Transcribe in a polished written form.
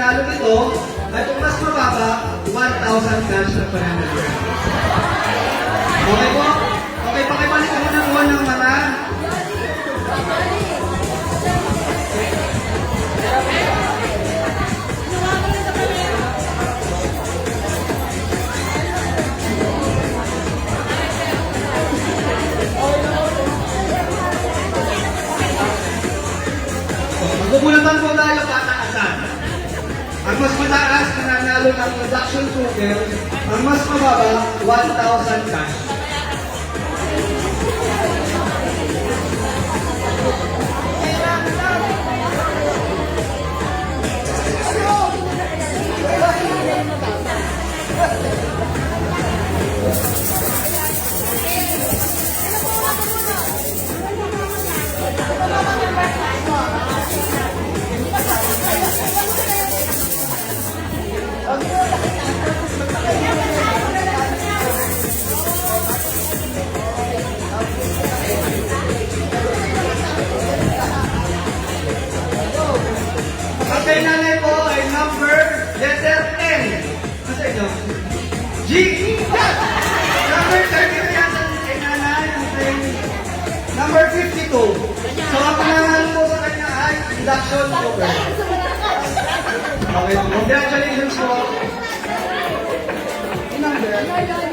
mananalo nito ay kung mas mababa, 1,000 cash na pananalo. Okay po? Okay, pakibalik ako ng unang mata. Magugulatan po tayo pataasan. Ang mas mataas na nanalo ng production token, ang mas mababa, 1,000 cash. Ang kay nanay po ay number letter N. Kasi ito? G. Number 33 yan sa kay nanay. Number 52. So ang pangalan po sa kanya ay induction over. Okay, congratulations po. Number?